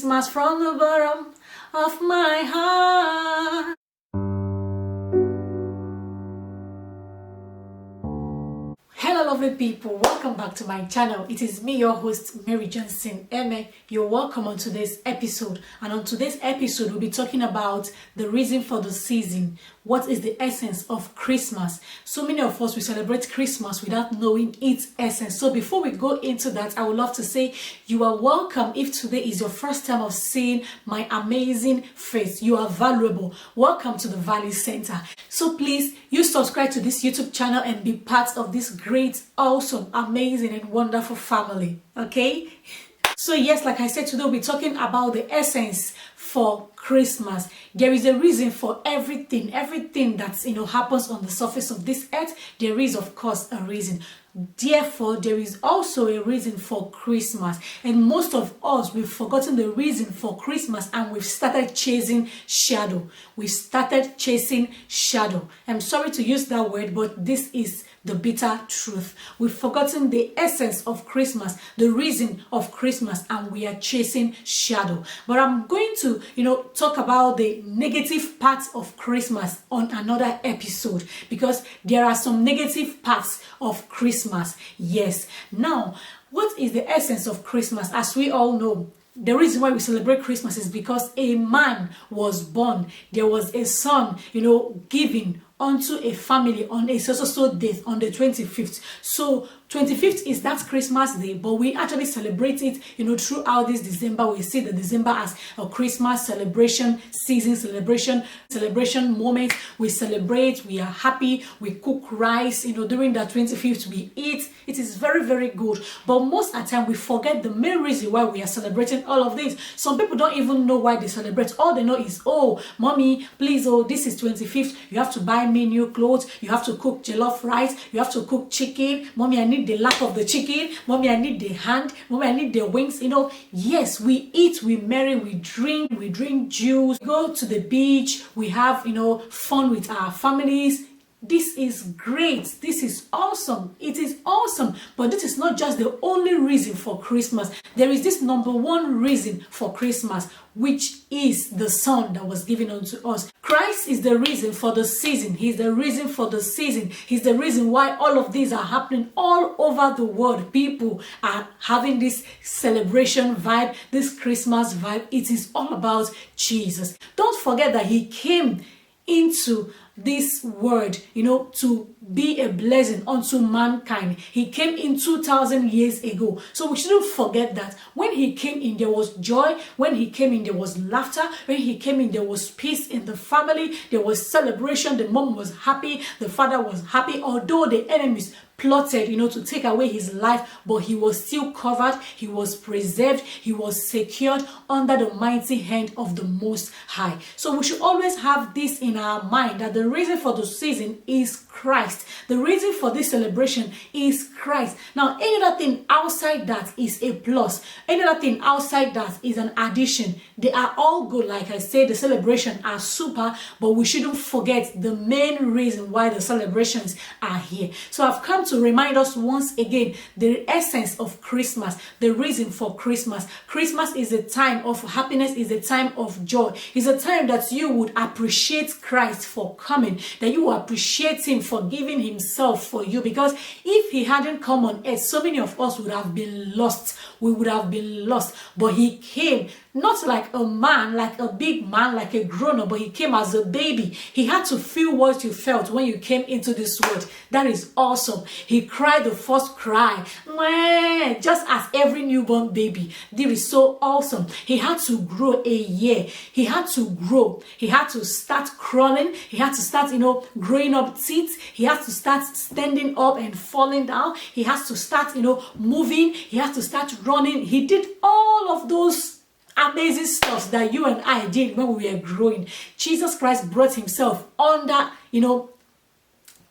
Christmas from the bottom of my heart. Hello lovely people, welcome back to my channel. It is me, your host Mary Johnson Eme. You're welcome on today's episode, and on today's episode we'll be talking about the reason for the season. What is the essence of Christmas? So many of us, we celebrate Christmas without knowing its essence. So before we go into that, I would love to say you are welcome. If today is your first time of seeing my amazing face, you are valuable. Welcome to the Valley Center. So please, you subscribe to this YouTube channel and be part of this great, awesome, amazing and wonderful family. Okay? So yes, like I said, today we'll be talking about the essence for Christmas. There is a reason for everything that happens on the surface of this earth. There is, of course, a reason. Therefore, there is also a reason for Christmas. And most of us, we've forgotten the reason for Christmas and we've started chasing shadow. We've started chasing shadow. I'm sorry to use that word, but this is the bitter truth. We've forgotten the essence of Christmas, the reason of Christmas, and we are chasing shadow. But I'm going to, talk about the negative parts of Christmas on another episode, because there are some negative parts of Christmas. Yes. Now, what is the essence of Christmas? As we all know, the reason why we celebrate Christmas is because a man was born. There was a son, given unto a family on a so date on the 25th. So 25th is that Christmas day, but we actually celebrate it, throughout this December. We see the December as a Christmas celebration season, celebration moment. We celebrate, we are happy, we cook rice, during that 25th we eat. It is very, very good. But most of the time we forget the main reason why we are celebrating all of this. Some people don't even know why they celebrate. All they know is, oh, mommy, please, this is 25th. You have to buy me new clothes. You have to cook jollof rice. You have to cook chicken. Mommy, I need the lap of the chicken. Mommy, I need the hand. Mommy, I need the wings. Yes, we eat, we marry, we drink juice, we go to the beach, we have, fun with our families. This is great. This is awesome. It is awesome. But this is not just the only reason for Christmas. There is this number one reason for Christmas, which is the Son that was given unto us. Christ is the reason for the season. He's the reason for the season. He's the reason why all of these are happening all over the world. People are having this celebration vibe, this Christmas vibe. It is all about Jesus. Don't forget that He came into this word, to be a blessing unto mankind. He came in 2,000 years ago. So we shouldn't forget that when He came in, there was joy. When He came in, there was laughter. When He came in, there was peace in the family. There was celebration. The mom was happy. The father was happy. Although the enemies plotted, to take away His life, but He was still covered. He was preserved. He was secured under the mighty hand of the Most High. So we should always have this in our mind, that the reason for the season is Christ. The reason for this celebration is Christ. Now, any other thing outside that is a plus. Any other thing outside that is an addition. They are all good. Like I said, the celebrations are super, but we shouldn't forget the main reason why the celebrations are here. So I've come to remind us once again the essence of Christmas, the reason for Christmas. Christmas is a time of happiness, is a time of joy. It's a time that you would appreciate Christ for coming, that you will appreciate Him for giving Himself for you, because if He hadn't come on earth, so many of us would have been lost. We would have been lost. But He came not like a man, like a big man, like a grown-up, but He came as a baby. He had to feel what you felt when you came into this world. That is awesome. He cried the first cry, just as every newborn baby. This is so awesome. He had to grow a year. He had to grow. He had to start crawling. He had to start, growing up teeth. He had to start standing up and falling down. He has to start, moving. He has to start running. He did all of those amazing stuff that you and I did when we were growing. Jesus Christ brought Himself under,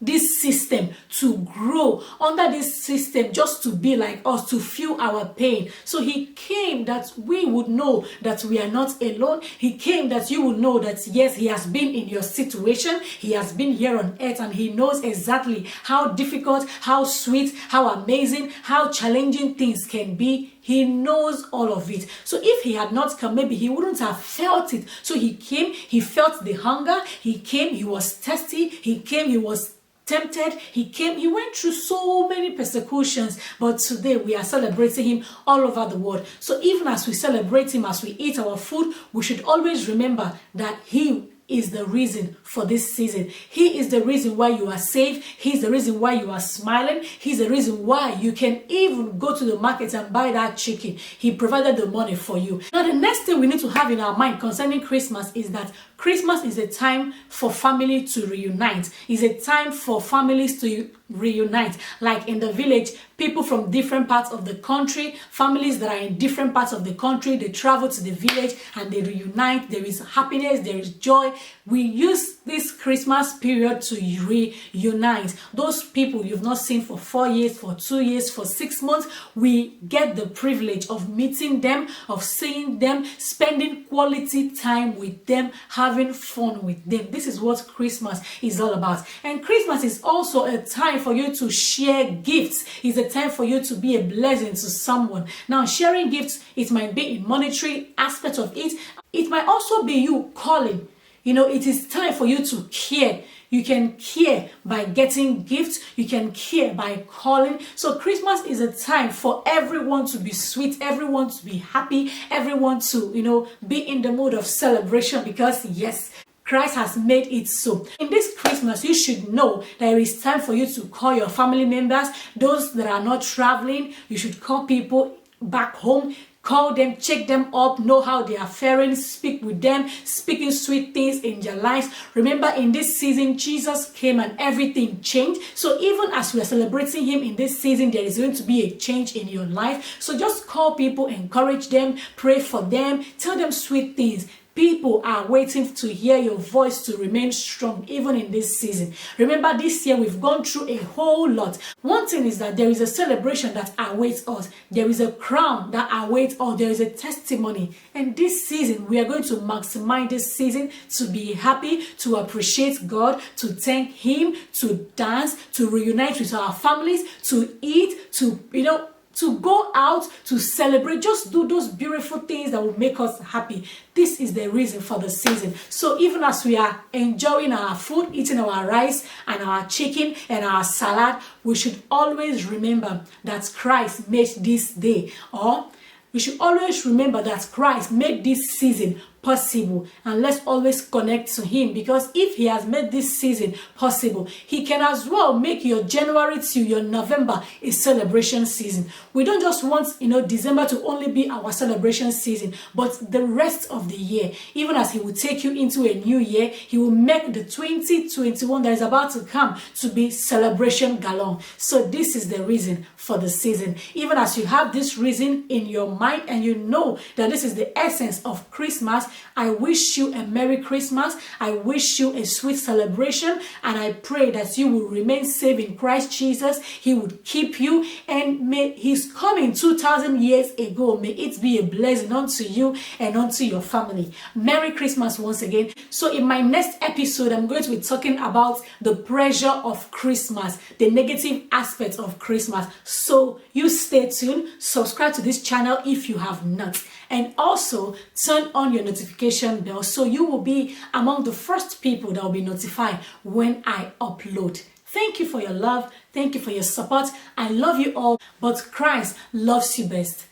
this system, to grow under this system, just to be like us, to feel our pain. So He came that we would know that we are not alone. He came that you would know that yes, He has been in your situation. He has been here on earth, and He knows exactly how difficult, how sweet, how amazing, how challenging things can be. He knows all of it. So if he had not come, maybe he wouldn't have felt it. So he came, he felt the hunger, he came, he was thirsty, he came, he was tempted, he came, he went through so many persecutions, but today we are celebrating him all over the world. So even as we celebrate him, as we eat our food, we should always remember that he is the reason for this season. He is the reason why you are saved. He's the reason why you are smiling. He's the reason why you can even go to the market and buy that chicken. He provided the money for you. Now, the next thing we need to have in our mind concerning Christmas is that Christmas is a time for family to reunite. It's a time for families to reunite. Like in the village, people from different parts of the country, families that are in different parts of the country, they travel to the village and they reunite. There is happiness, there is joy. We use this Christmas period to reunite. Those people you've not seen for 4 years, for 2 years, for 6 months, we get the privilege of meeting them, of seeing them, spending quality time with them, having fun with them. This is what Christmas is all about. And Christmas is also a time for you to share gifts. It's a time for you to be a blessing to someone. Now, sharing gifts, it might be in monetary aspect of it. It might also be you calling. It is time for you to care. You can care by getting gifts. You can care by calling. So Christmas is a time for everyone to be sweet, everyone to be happy, everyone to, be in the mood of celebration, because yes, Christ has made it so. In this Christmas, you should know that it is time for you to call your family members. Those that are not traveling, you should call people back home. Call them, check them up, know how they are faring, speak with them, speaking sweet things in their lives. Remember, in this season, Jesus came and everything changed. So even as we are celebrating him in this season, there is going to be a change in your life. So just call people, encourage them, pray for them, tell them sweet things. People are waiting to hear your voice to remain strong even in this season. Remember, this year we've gone through a whole lot. One thing is that there is a celebration that awaits us. There is a crown that awaits us. There is a testimony. And this season, we are going to maximize this season to be happy, to appreciate God, to thank him, to dance, to reunite with our families, to eat, to go out, to celebrate, just do those beautiful things that will make us happy. This is the reason for the season. So even as we are enjoying our food, eating our rice and our chicken and our salad, we should always remember that Christ made this day, or we should always remember that Christ made this season possible, and let's always connect to him, because if he has made this season possible, he can as well make your January to your November a celebration season. We don't just want December to only be our celebration season, but the rest of the year. Even as he will take you into a new year, he will make the 2021 that is about to come to be celebration galore. So this is the reason for the season. Even as you have this reason in your mind and you know that this is the essence of Christmas, I wish you a Merry Christmas. I wish you a sweet celebration, and I pray that you will remain safe in Christ Jesus. He would keep you, and may his coming 2,000 years ago, may it be a blessing unto you and unto your family. Merry Christmas once again. So in my next episode, I'm going to be talking about the pressure of Christmas, the negative aspects of Christmas. So you stay tuned, subscribe to this channel if you have not, and also turn on your notification bell so you will be among the first people that will be notified when I upload. Thank you for your love. Thank you for your support. I love you all, but Christ loves you best.